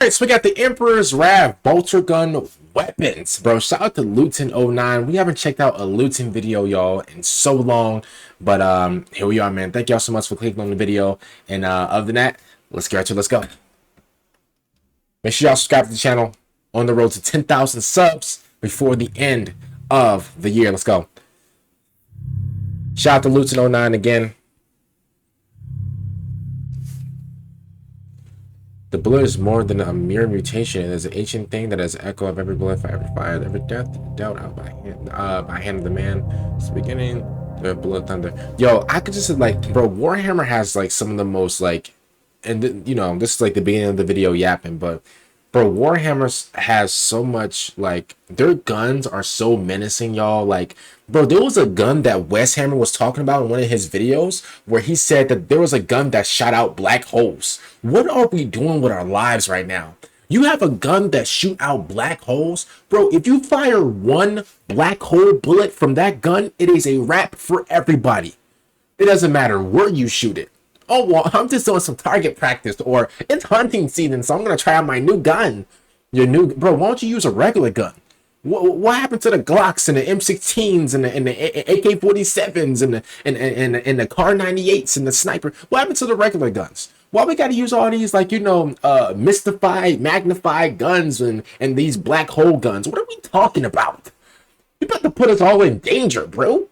Alright, so we got the Emperor's Wrath Boltgun weapons, bro. Shout out to Luton09. We haven't checked out a Luton video, y'all, in so long. But here we are, man. Thank y'all so much for clicking on the video. And other than that, let's get right to it. Let's go. Make sure y'all subscribe to the channel. On the road to 10,000 subs before the end of the year. Let's go. Shout out to Luton09 again. The bullet is more than a mere mutation. It is an ancient thing that has an echo of every bullet for every fire, every death dealt out by hand of the man. It's the beginning. The bullet thunder. Yo, I could just like, bro. Warhammer has like some of the most like, and you know, this is like the beginning of the video yapping, but bro, Warhammer has so much like their guns are so menacing, y'all. Like, bro, there was a gun that Wes Hammer was talking about in one of his videos where he said that there was a gun that shot out black holes. What are we doing with our lives right now? You have a gun that shoot out black holes, bro. If you fire one black hole bullet from that gun, it is a wrap for everybody. It doesn't matter where you shoot it. Oh, well, I'm just doing some target practice, or it's hunting season, so I'm gonna try out my new gun. Your new, bro, why don't you use a regular gun? What happened to the Glocks and the M16s and the AK-47s and the Car 98s and the sniper? What happened to the regular guns? Why we gotta use all these, like, you know, mystified, magnified guns and these black hole guns? What are we talking about? You about to put us all in danger, bro.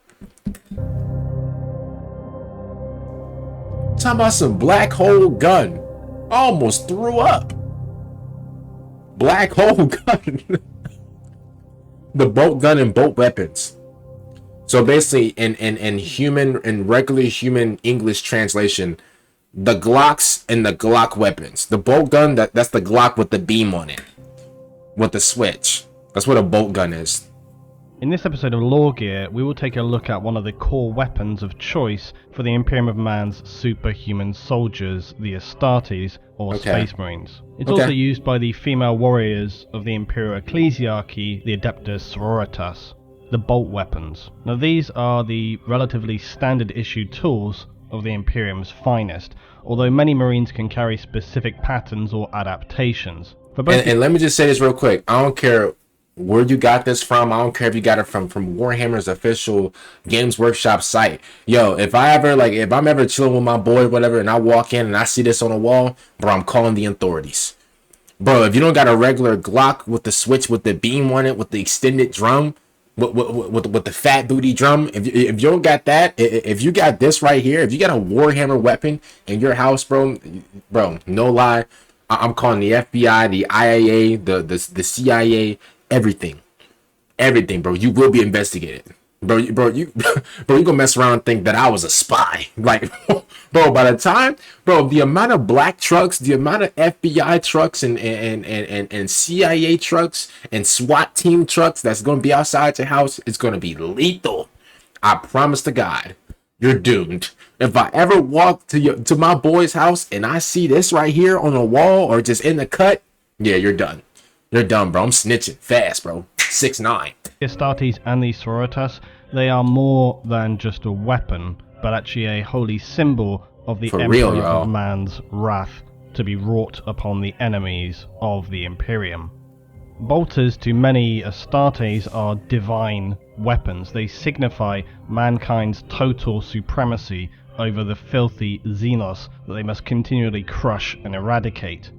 Talking about some black hole gun. I almost threw up. Black hole gun. The bolt gun and bolt weapons. So basically, in regular human English translation, the Glocks and the Glock weapons. The bolt gun, that's the Glock with the beam on it, with the switch. That's what a bolt gun is. In this episode of LoreGear, we will take a look at one of the core weapons of choice for the Imperium of Man's superhuman soldiers, the Astartes, or Space Marines. It's also used by the female warriors of the Imperial Ecclesiarchy, the Adeptus Sororitas, the bolt weapons. Now these are the relatively standard issue tools of the Imperium's finest, although many Marines can carry specific patterns or adaptations. For both and let me just say this real quick. I don't care where you got this from. I don't care if you got it from Warhammer's official Games Workshop site. Yo, if I'm ever chilling with my boy or whatever, and I walk in and I see this on a wall, bro, I'm calling the authorities. Bro, if you don't got a regular Glock with the switch with the beam on it, with the extended drum, with the fat booty drum, if you don't got that, if you got this right here, if you got a Warhammer weapon in your house, bro, no lie, I'm calling the FBI, the IAA, the CIA, everything, bro. You will be investigated, bro. You gonna mess around and think that I was a spy, like, bro. By the time, bro, the amount of black trucks, the amount of FBI trucks and CIA trucks and SWAT team trucks that's gonna be outside your house is gonna be lethal. I promise to God, you're doomed. If I ever walk to my boy's house and I see this right here on the wall or just in the cut, yeah, you're done. You're done, bro. I'm snitching fast, bro. 6'9". The Astartes and the Sororitas, they are more than just a weapon, but actually a holy symbol of the Emperor of Man's wrath to be wrought upon the enemies of the Imperium. Bolters to many Astartes are divine weapons. They signify mankind's total supremacy over the filthy Xenos that they must continually crush and eradicate.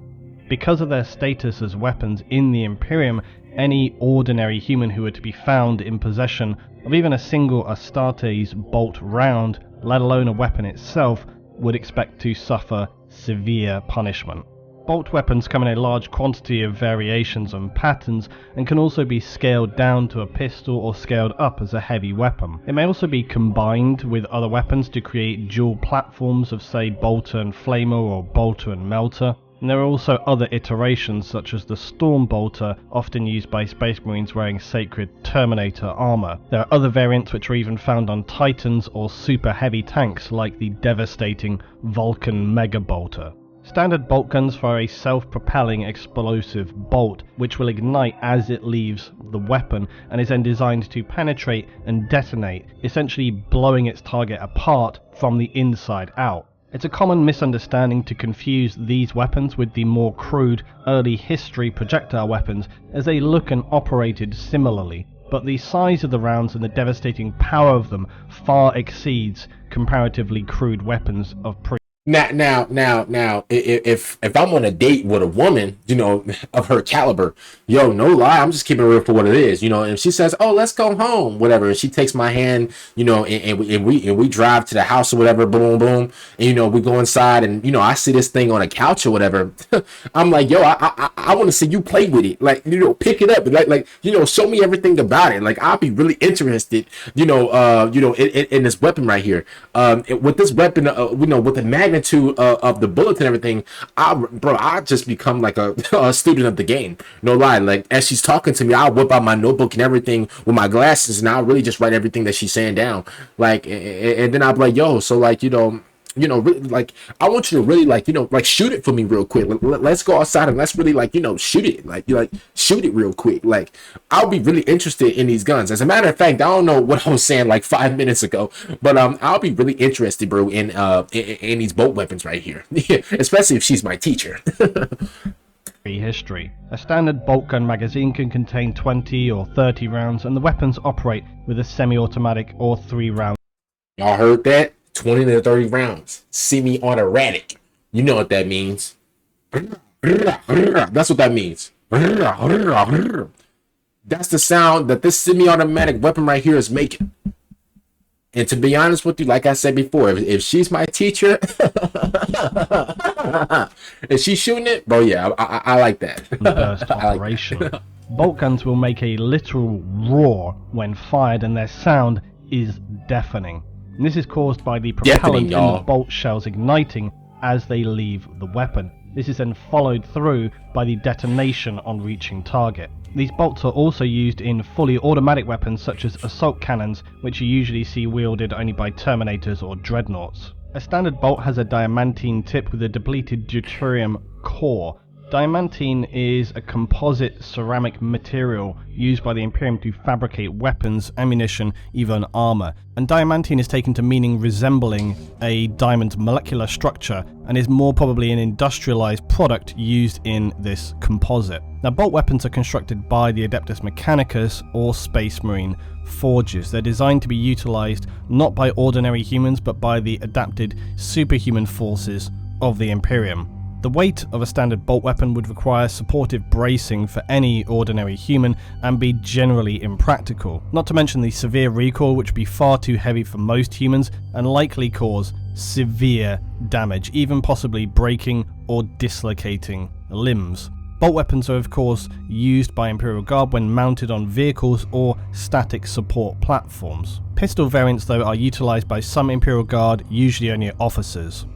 Because of their status as weapons in the Imperium, any ordinary human who were to be found in possession of even a single Astartes bolt round, let alone a weapon itself, would expect to suffer severe punishment. Bolt weapons come in a large quantity of variations and patterns, and can also be scaled down to a pistol or scaled up as a heavy weapon. It may also be combined with other weapons to create dual platforms of, say, bolter and flamer or bolter and melter. And there are also other iterations such as the Storm Bolter, often used by Space Marines wearing sacred Terminator armor. There are other variants which are even found on Titans or super heavy tanks like the devastating Vulcan Mega Bolter. Standard bolt guns fire a self-propelling explosive bolt which will ignite as it leaves the weapon and is then designed to penetrate and detonate, essentially blowing its target apart from the inside out. It's a common misunderstanding to confuse these weapons with the more crude early history projectile weapons, as they look and operated similarly, but the size of the rounds and the devastating power of them far exceeds comparatively crude weapons of Now, if I'm on a date with a woman, you know, of her caliber, yo, no lie, I'm just keeping it real for what it is, you know. And if she says, "Oh, let's go home," whatever, and she takes my hand, you know, and we drive to the house or whatever, boom, boom, and you know, we go inside, and you know, I see this thing on a couch or whatever, I'm like, yo, I want to see you play with it, like, you know, pick it up, like, you know, show me everything about it. I'll be really interested, you know, in this weapon right here, with this weapon, you know, with the magnitude of the bullets and everything, I just become like a student of the game. No lie. Like, as she's talking to me, I'll whip out my notebook and everything with my glasses, and I'll really just write everything that she's saying down. Like, and then I'll be like, yo, so like, you know, really, like, I want you to really, like, you know, like, shoot it for me real quick. Let's go outside and let's really, like, you know, shoot it. Like, shoot it real quick. Like, I'll be really interested in these guns. As a matter of fact, I don't know what I was saying like 5 minutes ago, but I'll be really interested, bro, in these bolt weapons right here, especially if she's my teacher. History. A standard bolt gun magazine can contain 20 or 30 rounds, and the weapons operate with a semi-automatic or 3-round. Y'all heard that? 20 to 30 rounds. Semi-automatic. You know what that means. That's what that means. That's the sound that this semi-automatic weapon right here is making. And to be honest with you, like I said before, if she's my teacher, if she's shooting it, bro, yeah, I like that. Burst operation. Like that. Bolt guns will make a literal roar when fired, and their sound is deafening. And this is caused by the propellant in the bolt shells igniting as they leave the weapon. This is then followed through by the detonation on reaching target. These bolts are also used in fully automatic weapons such as assault cannons, which you usually see wielded only by Terminators or Dreadnoughts. A standard bolt has a diamantine tip with a depleted deuterium core. Diamantine is a composite ceramic material used by the Imperium to fabricate weapons, ammunition, even armor. And diamantine is taken to meaning resembling a diamond's molecular structure and is more probably an industrialized product used in this composite. Now, bolt weapons are constructed by the Adeptus Mechanicus or Space Marine forges. They're designed to be utilized not by ordinary humans but by the adapted superhuman forces of the Imperium. The weight of a standard bolt weapon would require supportive bracing for any ordinary human and be generally impractical, not to mention the severe recoil, which would be far too heavy for most humans and likely cause severe damage, even possibly breaking or dislocating limbs. Bolt weapons are of course used by Imperial Guard when mounted on vehicles or static support platforms. Pistol variants though are utilised by some Imperial Guard, usually only officers.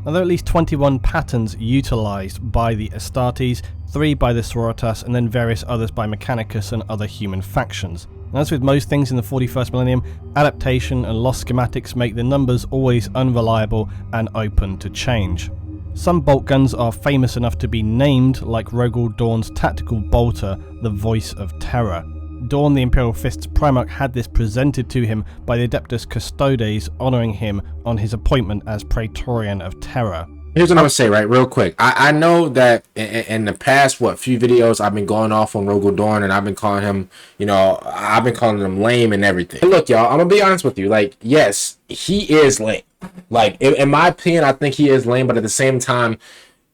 Now, there are at least 21 patterns utilised by the Astartes, 3 by the Sororitas, and then various others by Mechanicus and other human factions. And as with most things in the 41st millennium, adaptation and lost schematics make the numbers always unreliable and open to change. Some bolt guns are famous enough to be named, like Rogal Dorn's tactical bolter, the Voice of Terror. Dorn, the Imperial Fist's Primarch, had this presented to him by the Adeptus Custodes, honouring him on his appointment as Praetorian of Terror. Here's what I would say, right, real quick. I know that in the past, few videos, I've been going off on Rogal Dorn, and I've been calling him, you know, I've been calling him lame and everything. And look, y'all, I'm going to be honest with you. Like, yes, he is lame. Like, in my opinion, I think he is lame, but at the same time,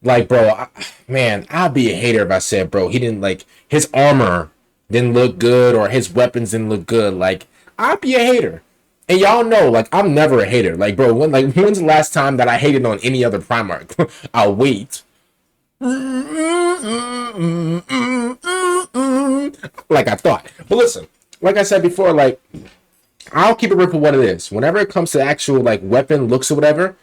like, bro, man, I'd be a hater if I said, bro, he didn't, like, his armor didn't look good or his weapons didn't look good. Like, I'd be a hater. And y'all know, like, I'm never a hater. Like, bro, when's the last time that I hated on any other Primarch? I'll wait. Like I thought. But listen, like I said before, like, I'll keep it real for what it is. Whenever it comes to actual, like, weapon looks or whatever,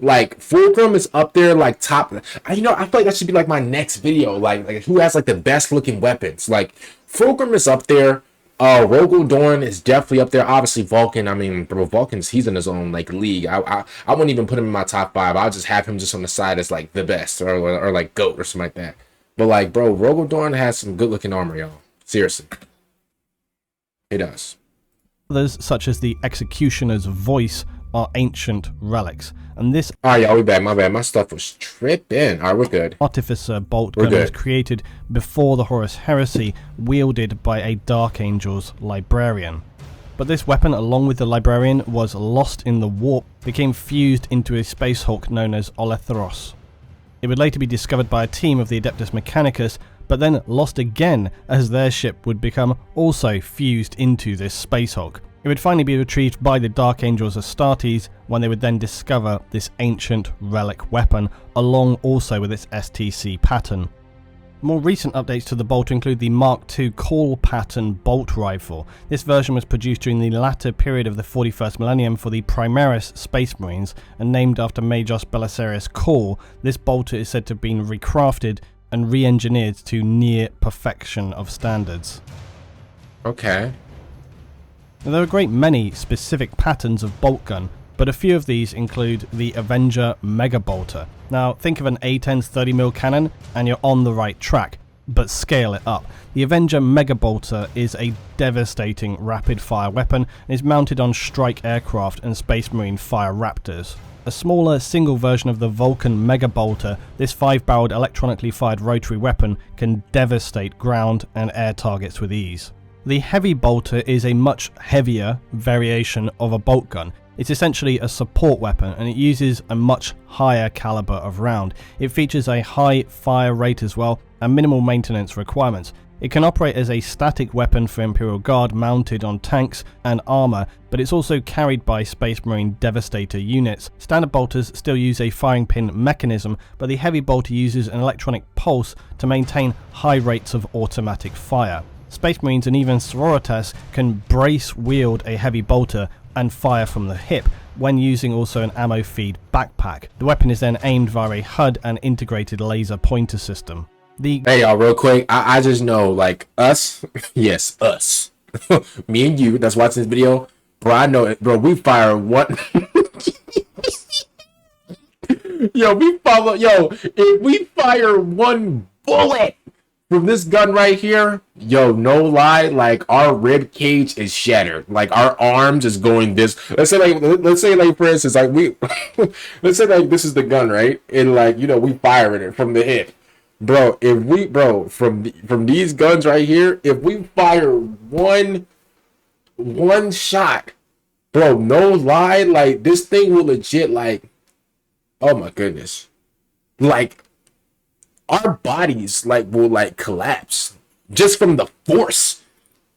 like, Fulcrum is up there, like, top. You know, I feel like that should be, like, my next video. Like who has, like, the best looking weapons. Like, Fulcrum is up there. Rogal Dorn is definitely up there. Obviously, Vulcan. I mean, bro, he's in his own, like, league. I wouldn't even put him in my top 5. I'll just have him just on the side as, like, the best. Or like, GOAT or something like that. But, like, bro, Rogal Dorn has some good looking armor, y'all. Seriously. He does. Others, such as the Executioner's Voice, are ancient relics. And this Alright, y'all, we back. My bad. My stuff was tripping. Alright, we're good. Artificer Boltgun was created before the Horus Heresy, wielded by a Dark Angel's Librarian. But this weapon, along with the Librarian, was lost in the warp, became fused into a Space Hulk known as Oletheros. It would later be discovered by a team of the Adeptus Mechanicus, but then lost again as their ship would become also fused into this Space Hulk. It would finally be retrieved by the Dark Angels Astartes when they would then discover this ancient relic weapon, along also with its STC pattern. More recent updates to the bolt include the Mark II Cawl pattern bolt rifle. This version was produced during the latter period of the 41st millennium for the Primaris Space Marines, and named after Majos Belisarius Cawl. This bolter is said to have been recrafted and re-engineered to near perfection of standards. Okay. Now, there are a great many specific patterns of bolt gun, but a few of these include the Avenger Mega Bolter. Now, think of an A10's 30mm cannon, and you're on the right track, but scale it up. The Avenger Mega Bolter is a devastating rapid-fire weapon and is mounted on strike aircraft and Space Marine Fire Raptors. A smaller single version of the Vulcan Mega Bolter, this 5-barreled electronically fired rotary weapon can devastate ground and air targets with ease. The Heavy Bolter is a much heavier variation of a bolt gun. It's essentially a support weapon, and it uses a much higher caliber of round. It features a high fire rate as well, and minimal maintenance requirements. It can operate as a static weapon for Imperial Guard mounted on tanks and armor, but it's also carried by Space Marine Devastator units. Standard bolters still use a firing pin mechanism, but the Heavy Bolter uses an electronic pulse to maintain high rates of automatic fire. Space Marines and even Sororitas can brace wield a Heavy Bolter and fire from the hip, when using also an ammo feed backpack. The weapon is then aimed via a HUD and integrated laser pointer system. Hey y'all, real quick, I just know, like, us, yes, us, me and you that's watching this video, bro, I know it, bro, we fire one, if we fire one bullet from this gun right here, yo, no lie, like, our rib cage is shattered. Like, our arms is going this. Let's say, like, for instance, like, let's say, like, this is the gun, right? And, like, we firing it from the hip. Bro, from these guns right here, if we fire one shot, bro, no lie, like, this thing will legit, like, oh my goodness. Like, our bodies will collapse just from the force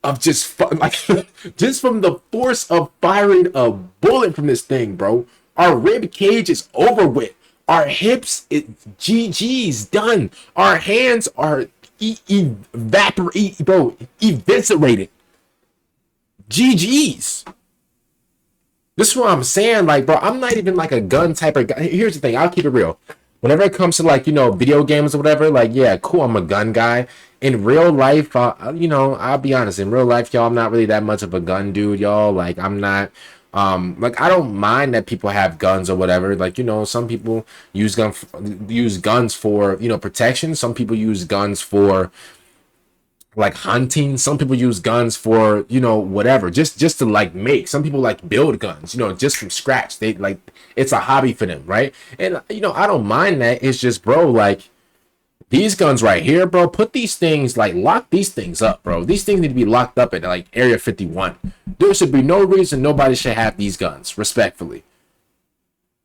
of just from the force of firing a bullet from this thing, bro. Our rib cage is over with. Our hips, GG's done. Our hands are eviscerated. GG's. This is what I'm saying, like, bro. I'm not even like a gun type of guy. Here's the thing, I'll keep it real. Whenever it comes to, like, video games or whatever, like, yeah, cool, I'm a gun guy. In real life, I'll be honest, in real life, y'all, I'm not really that much of a gun dude, y'all. Like, I'm not, like, I don't mind that people have guns or whatever. Like, some people use guns for, protection. Some people use guns for, like, hunting. Some people use guns for, whatever, just to, like, make. Some people, like, build guns, just from scratch. They, like, it's a hobby for them, right? And I don't mind that. It's just, bro, like, these guns right here, bro, put these things, like, lock these things up, bro. These things need to be locked up at, like, Area 51. There should be no reason nobody should have these guns, respectfully.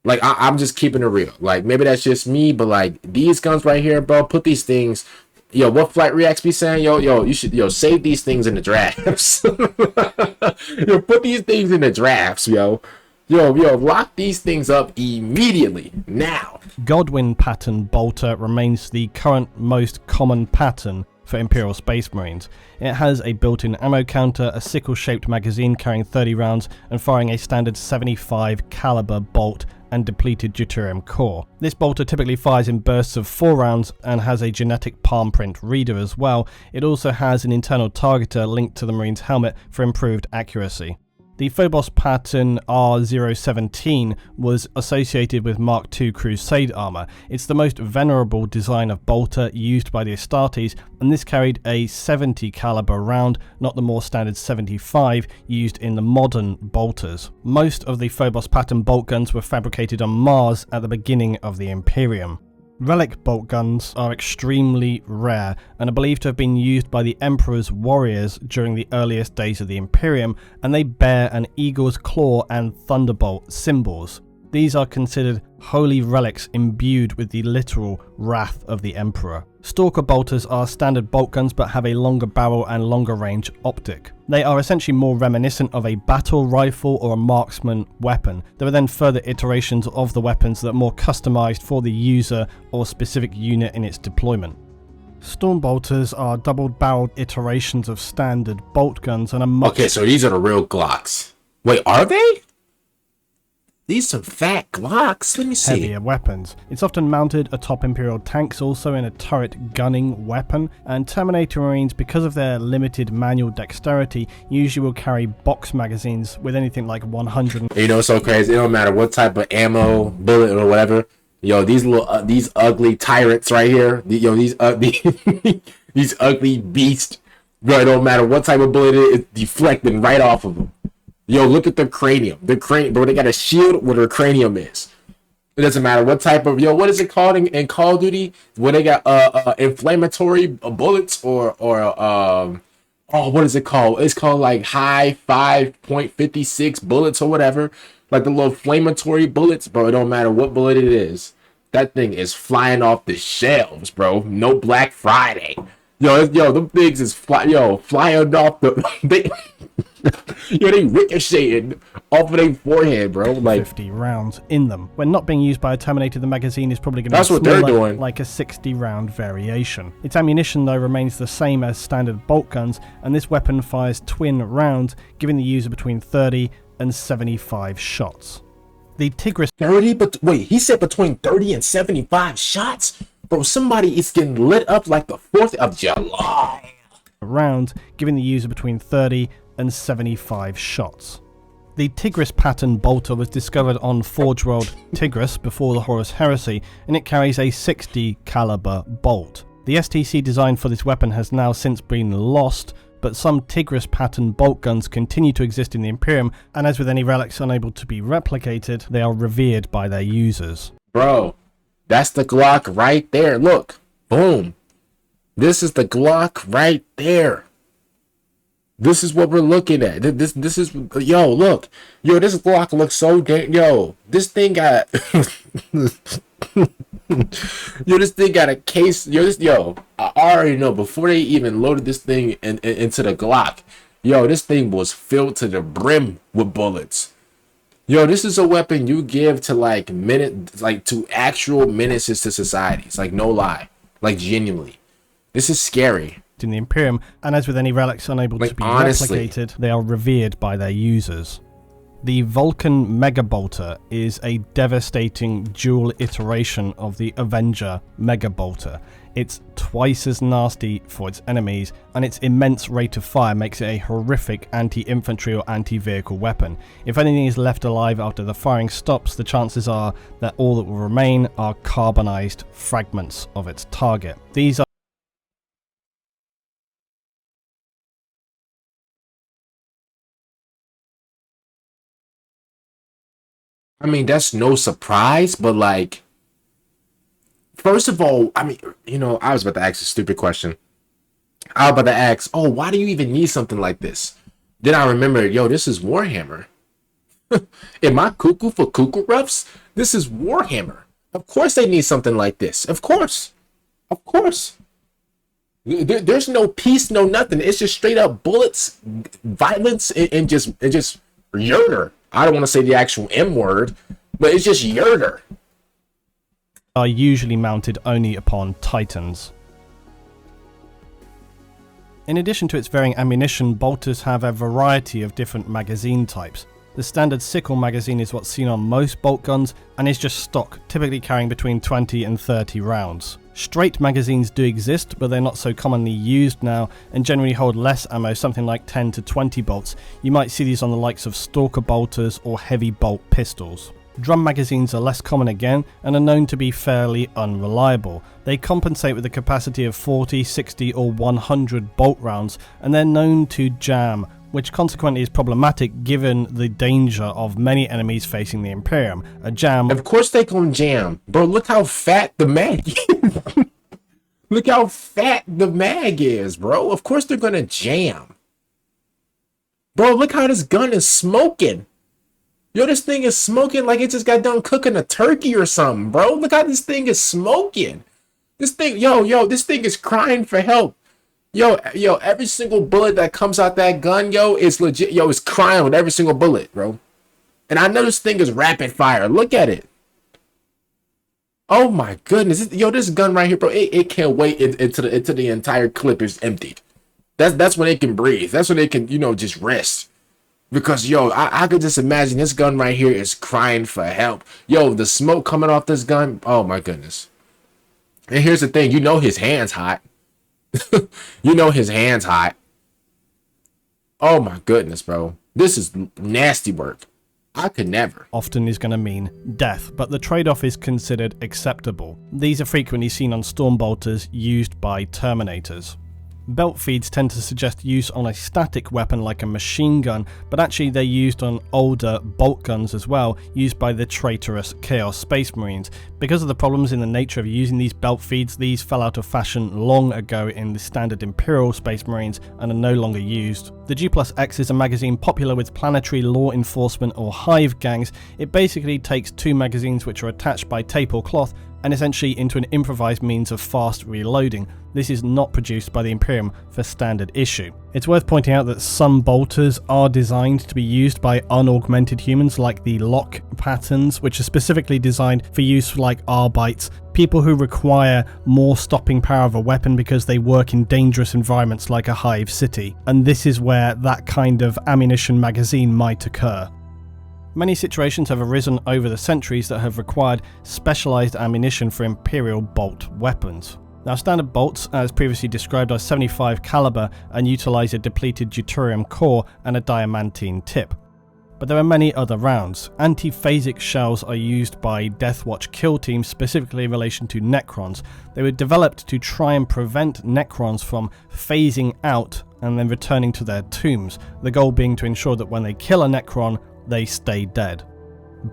Like, I'm just keeping it real. Like, maybe that's just me, but, like, these guns right here, bro, put these things. Yo, what Flight Reacts be saying? Yo, you should, save these things in the drafts. Yo, put these things in the drafts, yo. Yo, lock these things up immediately, now. Godwin pattern bolter remains the current most common pattern for Imperial Space Marines. It has a built-in ammo counter, a sickle-shaped magazine carrying 30 rounds, and firing a standard 75 caliber bolt and depleted deuterium core. This bolter typically fires in bursts of 4 rounds and has a genetic palm print reader as well. It also has an internal targeter linked to the Marine's helmet for improved accuracy. The Phobos pattern R017 was associated with Mark II Crusade armor. It's the most venerable design of bolter used by the Astartes, and this carried a 70 caliber round, not the more standard 75 used in the modern bolters. Most of the Phobos pattern bolt guns were fabricated on Mars at the beginning of the Imperium. Relic bolt guns are extremely rare and are believed to have been used by the Emperor's warriors during the earliest days of the Imperium, and they bear an eagle's claw and thunderbolt symbols. These are considered holy relics imbued with the literal wrath of the Emperor. Stalker bolters are standard bolt guns but have a longer barrel and longer range optic. They are essentially more reminiscent of a battle rifle or a marksman weapon. There are then further iterations of the weapons that are more customized for the user or specific unit in its deployment. Storm bolters are double-barreled iterations of standard bolt guns and are much... Okay, so these are the real Glocks. Wait, are they? These some fat Glocks. Let me see. Heavier weapons. It's often mounted atop Imperial tanks, also in a turret gunning weapon, and Terminator Marines, because of their limited manual dexterity, usually will carry box magazines with anything like 100. You know, it's so crazy. It don't matter what type of ammo, bullet, or whatever. Yo, these little, these ugly tyrants right here. Yo, these these ugly beasts. Bro, it don't matter what type of bullet it is, it's deflecting right off of them. Yo, look at the cranium. The cranium, bro, they got a shield where their cranium is. It doesn't matter what type of, yo, what is it called in Call of Duty? Where they got inflammatory bullets or oh, what is it called? It's called like high 5.56 bullets or whatever. Like the little inflammatory bullets, bro. It don't matter what bullet it is. That thing is flying off the shelves, bro. No Black Friday. Yo, them things is flying off the. They ricocheting off of their forehead, bro. Like 50 rounds in them. When not being used by a Terminator, the magazine is probably going to be what they're doing. Like a 60 round variation. Its ammunition, though, remains the same as standard bolt guns, and this weapon fires twin rounds, giving the user between 30 and 75 shots. The Tigris 30, but wait, he said between 30 and 75 shots? Bro, somebody is getting lit up like the 4th of July. Round, giving the user between 30 and 75 shots. The Tigris pattern bolter was discovered on Forge World Tigris before the Horus Heresy, and it carries a 60 caliber bolt. The STC design for this weapon has now since been lost, but some Tigris pattern bolt guns continue to exist in the Imperium, and as with any relics unable to be replicated, they are revered by their users. Bro, that's the Glock right there. Look, boom. This is the Glock right there. This is what we're looking at. This is, yo, look. Yo, this Glock looks so damn, yo, this thing got, yo, this thing got a case, yo, I already know, before they even loaded this thing into the Glock, yo, this thing was filled to the brim with bullets. Yo, this is a weapon you give to, like, to actual menaces to societies, like, no lie, like, genuinely. This is scary. In the Imperium, and as with any relics unable to be replicated, they are revered by their users. The Vulcan Mega Bolter is a devastating dual iteration of the Avenger Mega Bolter. It's twice as nasty for its enemies, and its immense rate of fire makes it a horrific anti-infantry or anti-vehicle weapon. If anything is left alive after the firing stops, the chances are that all that will remain are carbonized fragments of its target. These are I mean, that's no surprise, but like, first of all, I mean, you know, I was about to ask a stupid question. I was about to ask, oh, why do you even need something like this? Then I remembered, yo, this is Warhammer. Am I cuckoo for cuckoo ruffs? This is Warhammer. Of course they need something like this. Of course. Of course. There's no peace, no nothing. It's just straight up bullets, violence, and just murder. I don't want to say the actual M word, but it's just murder. Are usually mounted only upon Titans. In addition to its varying ammunition, bolters have a variety of different magazine types. The standard sickle magazine is what's seen on most bolt guns and is just stock, typically carrying between 20 and 30 rounds. Straight magazines do exist, but they're not so commonly used now and generally hold less ammo, something like 10 to 20 bolts. You might see these on the likes of Stalker bolters or heavy bolt pistols. Drum magazines are less common again and are known to be fairly unreliable. They compensate with a capacity of 40, 60 or 100 bolt rounds, and they're known to jam, which consequently is problematic given the danger of many enemies facing the Imperium. A jam... Of course they gonna jam. Bro, look how fat the mag is. Look how fat the mag is, bro. Of course they're gonna jam. Bro, look how this gun is smoking. Yo, this thing is smoking like it just got done cooking a turkey or something, bro. Look how this thing is smoking. This thing, this thing is crying for help. Yo, every single bullet that comes out that gun, is legit. Yo, it's crying with every single bullet, bro. And I know this thing is rapid fire. Look at it. Oh my goodness. This gun right here, bro, it can't wait into the entire clip is emptied. That's when it can breathe. That's when it can, just rest. Because, I could just imagine this gun right here is crying for help. Yo, the smoke coming off this gun. Oh, my goodness. And here's the thing. His hand's hot. His hand's hot. Oh, my goodness, bro. This is nasty work. I could never. Often is going to mean death, but the trade-off is considered acceptable. These are frequently seen on storm bolters used by Terminators. Belt feeds tend to suggest use on a static weapon like a machine gun, but actually they're used on older bolt guns as well, used by the traitorous Chaos Space Marines. Because of the problems in the nature of using these belt feeds, these fell out of fashion long ago in the standard Imperial Space Marines and are no longer used. The G+X is a magazine popular with planetary law enforcement or hive gangs. It basically takes two magazines which are attached by tape or cloth and essentially into an improvised means of fast reloading. This is not produced by the Imperium for standard issue. It's worth pointing out that some bolters are designed to be used by unaugmented humans, like the lock patterns, which are specifically designed for use like arbites, people who require more stopping power of a weapon because they work in dangerous environments like a hive city. And this is where that kind of ammunition magazine might occur. Many situations have arisen over the centuries that have required specialized ammunition for Imperial bolt weapons. Now, standard bolts, as previously described, are 75 caliber and utilize a depleted deuterium core and a diamantine tip. But there are many other rounds. Anti-phasic shells are used by Deathwatch kill teams, specifically in relation to Necrons. They were developed to try and prevent Necrons from phasing out and then returning to their tombs, the goal being to ensure that when they kill a Necron, they stay dead.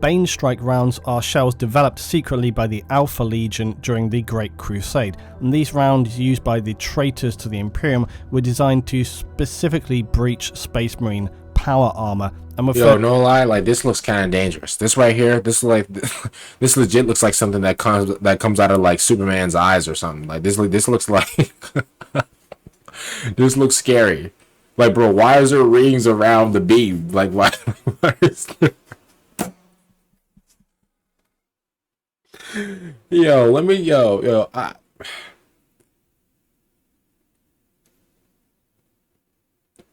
Bane Strike rounds are shells developed secretly by the Alpha Legion during the Great Crusade, and these rounds used by the traitors to the Imperium were designed to specifically breach Space Marine power armor. And no lie, like this looks kind of dangerous. This right here, this legit looks like something that comes out of like Superman's eyes or something. Like this looks like this looks scary. Like, bro, why is there rings around the beam? Like, why is there...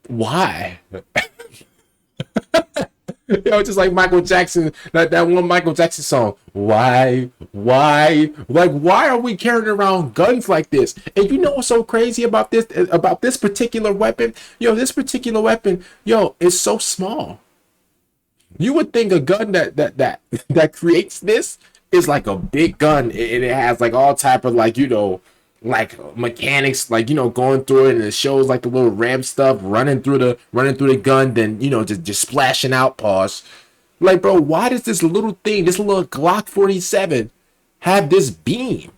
Why? Just like Michael Jackson, that one Michael Jackson song. Why? Like, why are we carrying around guns like this? And what's so crazy about this particular weapon? This particular weapon, is so small. You would think a gun that creates this is like a big gun, and it has like all type of like mechanics, like going through it, and it shows like the little ramp stuff running through the gun, then just splashing out. Pause. Like, bro, why does this little thing, this little Glock 47, have this beam?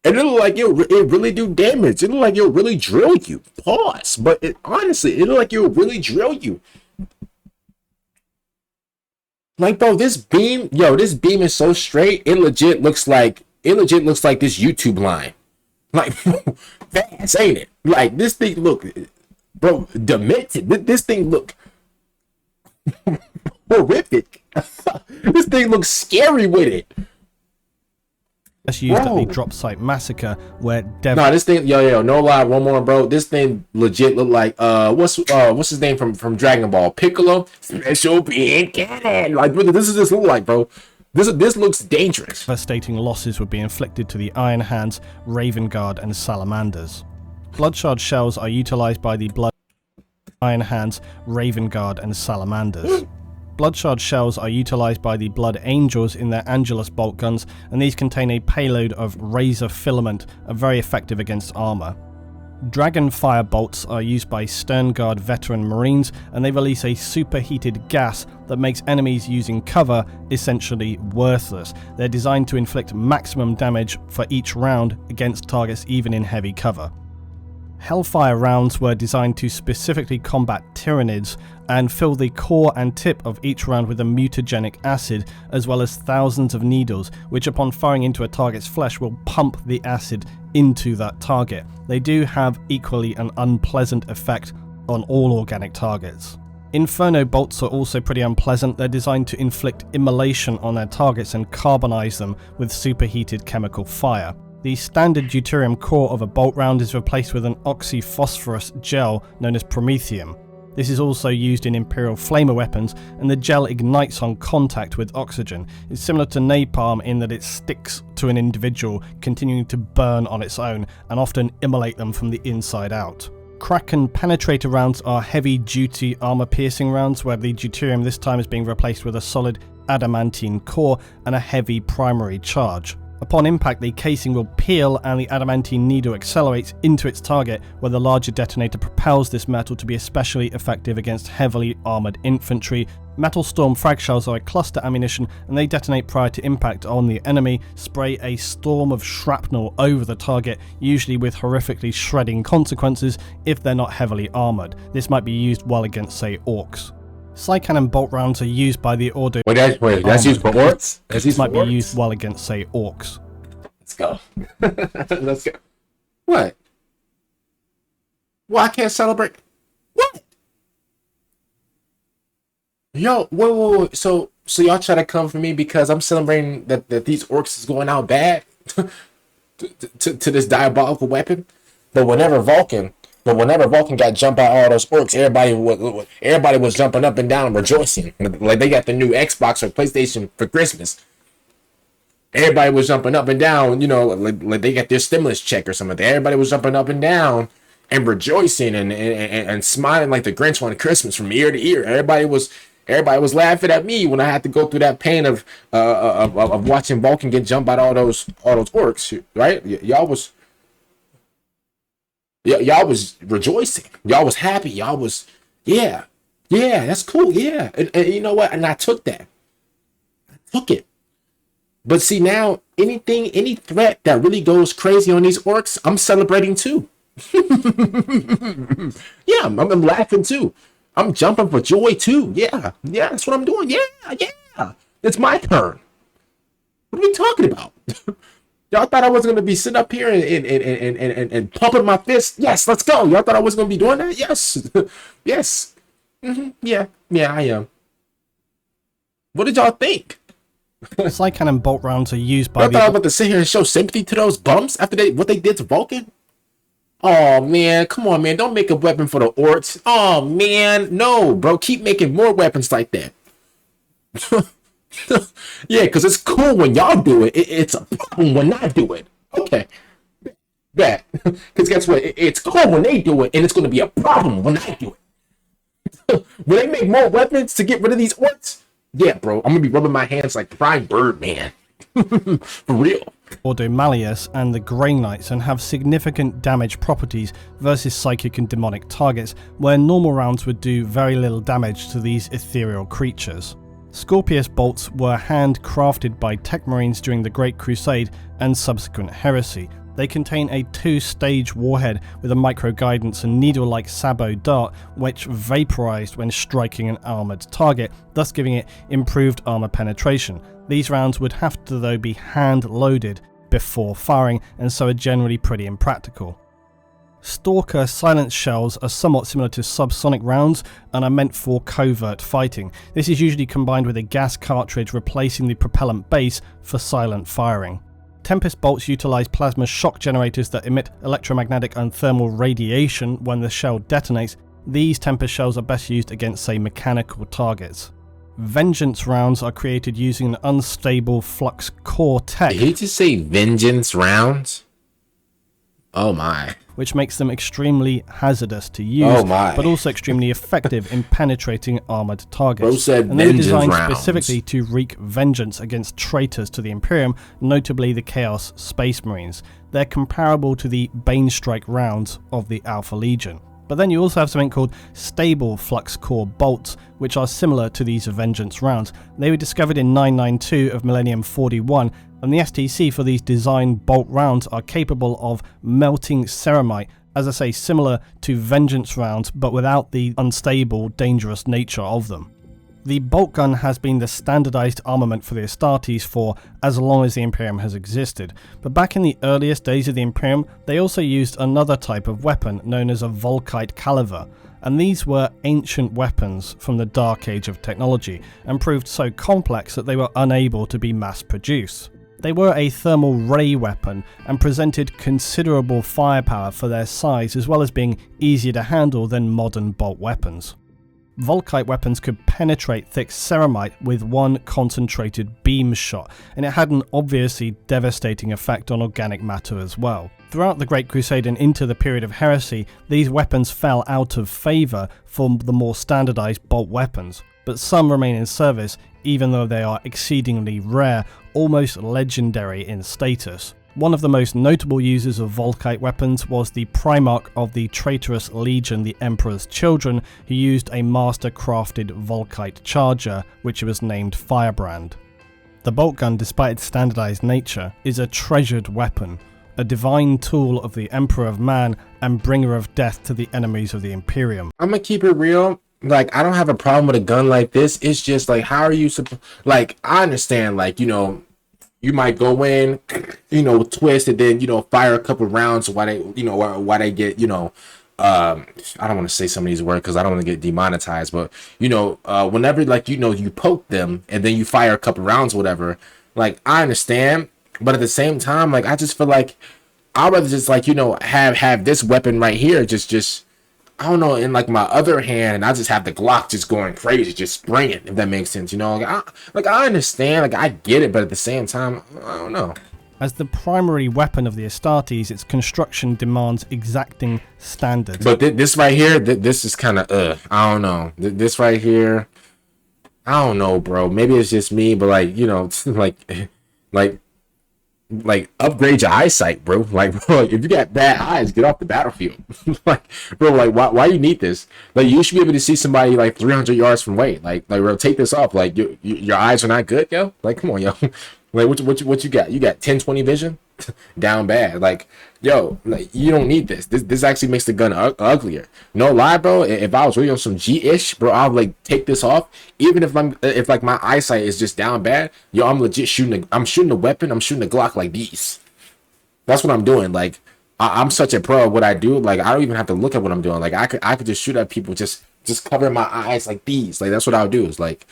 And it look like it really do damage. It look like it'll really drill you. Pause. But honestly, it look like it'll really drill you. Like, bro, this beam is so straight. It legit looks like this YouTube line. Like, fast, ain't it? Like, this thing look, bro, demented. This thing look horrific. This thing looks scary with it. used at the drop site massacre, where No, this thing, no lie, one more, bro. This thing legit look like what's his name from Dragon Ball? Piccolo, special being cannon. Like, what does this look like, bro? This looks dangerous. Devastating losses would be inflicted to the Iron Hands, Raven Guard, and Salamanders. Bloodshard shells are utilized by the Iron Hands, Raven Guard, and Salamanders. Bloodshard shells are utilized by the Blood Angels in their Angelus bolt guns, and these contain a payload of razor filament, are very effective against armor. Dragon fire bolts are used by Stern Guard veteran Marines, and they release a superheated gas that makes enemies using cover essentially worthless. They're designed to inflict maximum damage for each round against targets even in heavy cover. Hellfire rounds were designed to specifically combat Tyranids and fill the core and tip of each round with a mutagenic acid, as well as thousands of needles, which upon firing into a target's flesh will pump the acid into that target. They do have equally an unpleasant effect on all organic targets. Inferno bolts are also pretty unpleasant. They're designed to inflict immolation on their targets and carbonize them with superheated chemical fire. The standard deuterium core of a bolt round is replaced with an oxyphosphorus gel known as promethium. This is also used in Imperial flamer weapons, and the gel ignites on contact with oxygen. It's similar to napalm in that it sticks to an individual, continuing to burn on its own, and often immolate them from the inside out. Kraken penetrator rounds are heavy-duty armor-piercing rounds, where the deuterium this time is being replaced with a solid adamantine core and a heavy primary charge. Upon impact, the casing will peel and the adamantine needle accelerates into its target, where the larger detonator propels this metal to be especially effective against heavily armoured infantry. Metal Storm frag shells are a cluster ammunition, and they detonate prior to impact on the enemy, spray a storm of shrapnel over the target, usually with horrifically shredding consequences if they're not heavily armoured. This might be used well against, say, orcs. Psycannon bolt rounds are used by the Ordo. Wait, that's used for orcs? This might be used well against, say, orcs. Let's go. Let's go. What? Well, I can't celebrate. What? Yo, whoa. So y'all try to come for me because I'm celebrating that these orcs is going out bad to this diabolical weapon? But whenever Vulcan got jumped by all those orcs, everybody was jumping up and down, rejoicing. Like they got the new Xbox or PlayStation for Christmas. Everybody was jumping up and down, like they got their stimulus check or something. Everybody was jumping up and down and rejoicing and smiling like the Grinch on Christmas from ear to ear. Everybody was laughing at me when I had to go through that pain of watching Vulcan get jumped by all those orcs, right? Y'all was rejoicing. Y'all was happy. Y'all was, yeah, that's cool. Yeah. And you know what? And I took that. I took it. But see, now any threat that really goes crazy on these orcs, I'm celebrating too. Yeah, I'm laughing too. I'm jumping for joy too. Yeah, that's what I'm doing. Yeah. It's my turn. What are we talking about? Y'all thought I was gonna be sitting up here and pumping my fist? Yes, let's go. Y'all thought I was gonna be doing that? Yes, yes. Yeah, I am. What did y'all think? Psycannon bolt rounds are used by. I thought I was about to sit here and show sympathy to those bumps after what they did to Vulcan. Oh man, come on, man! Don't make a weapon for the orcs. Oh man, no, bro! Keep making more weapons like that. Yeah, because it's cool when y'all do it. It's a problem when I do it. Okay. Bet. Because guess what? It's cool when they do it, and it's going to be a problem when I do it. When they make more weapons to get rid of these orcs, yeah, bro, I'm going to be rubbing my hands like Prime Birdman. For real. Ordo Malleus and the Greyknights, and have significant damage properties versus psychic and demonic targets, where normal rounds would do very little damage to these ethereal creatures. Scorpius bolts were handcrafted by Tech Marines during the Great Crusade and subsequent heresy. They contain a 2-stage warhead with a micro-guidance and needle-like sabot dart, which vaporized when striking an armoured target, thus giving it improved armour penetration. These rounds would have to, though, be hand-loaded before firing, and so are generally pretty impractical. Stalker silence shells are somewhat similar to subsonic rounds and are meant for covert fighting. This is usually combined with a gas cartridge replacing the propellant base for silent firing. Tempest bolts utilize plasma shock generators that emit electromagnetic and thermal radiation when the shell detonates. These Tempest shells are best used against, say, mechanical targets. Vengeance rounds are created using an unstable flux core tech. Did he just say vengeance rounds? Oh my. Which makes them extremely hazardous to use, but also extremely effective in penetrating armored targets. And they were designed specifically to wreak vengeance against traitors to the Imperium, notably the Chaos Space Marines. They're comparable to the Banestrike rounds of the Alpha Legion. But then you also have something called stable flux core bolts, which are similar to these vengeance rounds. They were discovered in 992 of Millennium 41, and the STC for these design bolt rounds are capable of melting ceramite, as I say, similar to vengeance rounds, but without the unstable, dangerous nature of them. The Boltgun has been the standardized armament for the Astartes for as long as the Imperium has existed, but back in the earliest days of the Imperium, they also used another type of weapon known as a Volkite caliver, and these were ancient weapons from the Dark Age of technology, and proved so complex that they were unable to be mass-produced. They were a thermal ray weapon and presented considerable firepower for their size, as well as being easier to handle than modern bolt weapons. Volkite weapons could penetrate thick ceramite with one concentrated beam shot, and it had an obviously devastating effect on organic matter as well. Throughout the Great Crusade and into the period of heresy, these weapons fell out of favour for the more standardised bolt weapons, but some remain in service even though they are exceedingly rare, almost legendary in status. One of the most notable users of Volkite weapons was the Primarch of the traitorous legion, the Emperor's Children, who used a master-crafted Volkite charger, which was named Firebrand. The Boltgun, despite its standardized nature, is a treasured weapon, a divine tool of the Emperor of Man and bringer of death to the enemies of the Imperium. I'm gonna keep it real. Like, I don't have a problem with a gun like this. It's just like, how are you like, I understand, like, you know, you might go in, you know, twist, and then, you know, fire a couple rounds why they, you know, why they get, you know, I don't want to say some of these words because I don't want to get demonetized, but, you know, whenever, like, you know, you poke them and then you fire a couple rounds, whatever, like, I understand, but at the same time, like, I just feel like I'd rather just, like, you know, have this weapon right here, just I don't know, in like my other hand, and I just have the Glock just going crazy, just spraying, if that makes sense, you know. Like I understand, like I get it, but at the same time, I don't know. As the primary weapon of the Astartes, its construction demands exacting standards. But this right here, this is kind of I don't know. This right here, I don't know, bro. Maybe it's just me, but like, you know, like upgrade your eyesight, bro. Like, bro, if you got bad eyes, get off the battlefield. Like, bro, like why you need this? Like, you should be able to see somebody like 300 yards from away. Like bro, take this off. Like your eyes are not good, yo. Like, come on, yo. Like, what you got? You got 10/20 vision? Down bad. Like, yo, like, you don't need this. This actually makes the gun uglier. No lie, bro. If I was really on some G-ish, bro, I'll like take this off. Even if like my eyesight is just down bad, yo, I'm legit shooting. I'm shooting a weapon. I'm shooting a Glock like these. That's what I'm doing. Like, I'm such a pro at what I do. Like, I don't even have to look at what I'm doing. Like, I could just shoot at people just cover my eyes like these. Like, that's what I'll do. Is like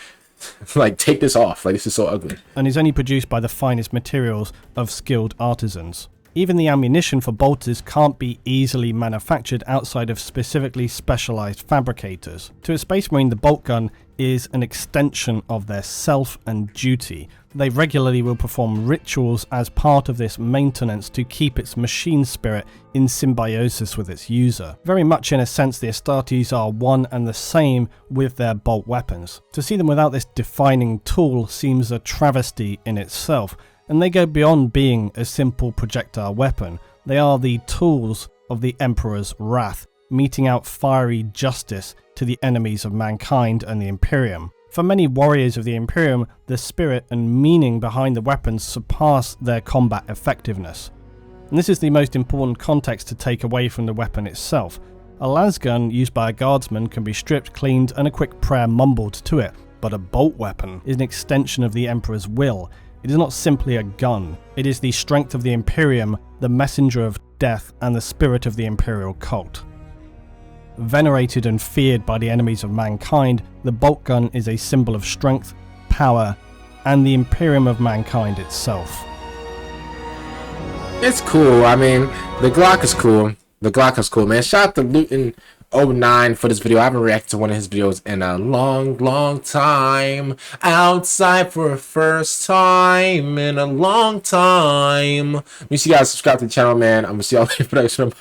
take this off. Like, this is so ugly. And is only produced by the finest materials of skilled artisans. Even the ammunition for bolters can't be easily manufactured outside of specifically specialized fabricators. To a Space Marine, the bolt gun is an extension of their self and duty. They regularly will perform rituals as part of this maintenance to keep its machine spirit in symbiosis with its user. Very much in a sense, the Astartes are one and the same with their bolt weapons. To see them without this defining tool seems a travesty in itself, and they go beyond being a simple projectile weapon. They are the tools of the Emperor's wrath, meting out fiery justice to the enemies of mankind and the Imperium. For many warriors of the Imperium, the spirit and meaning behind the weapons surpass their combat effectiveness. And this is the most important context to take away from the weapon itself. A lasgun used by a guardsman can be stripped, cleaned, and a quick prayer mumbled to it, but a bolt weapon is an extension of the Emperor's will. It is not simply a gun. It is the strength of the Imperium, the messenger of death, and the spirit of the Imperial cult. Venerated and feared by the enemies of mankind, the bolt gun is a symbol of strength, power, and the Imperium of mankind itself. It's cool. I mean, the Glock is cool. The Glock is cool, man. Shout out to Luton09 for this video. I haven't reacted to one of his videos in a long time. Outside for a first time in a long time. Make sure you guys subscribe to the channel, man. I'm gonna see y'all later for the next one.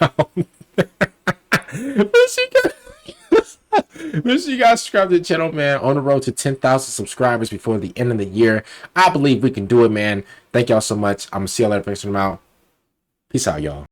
Make sure you guys subscribe to the channel, man. On the road to 10,000 subscribers before the end of the year. I believe we can do it, man. Thank y'all so much. I'm gonna see y'all later for the next one. Peace out, y'all.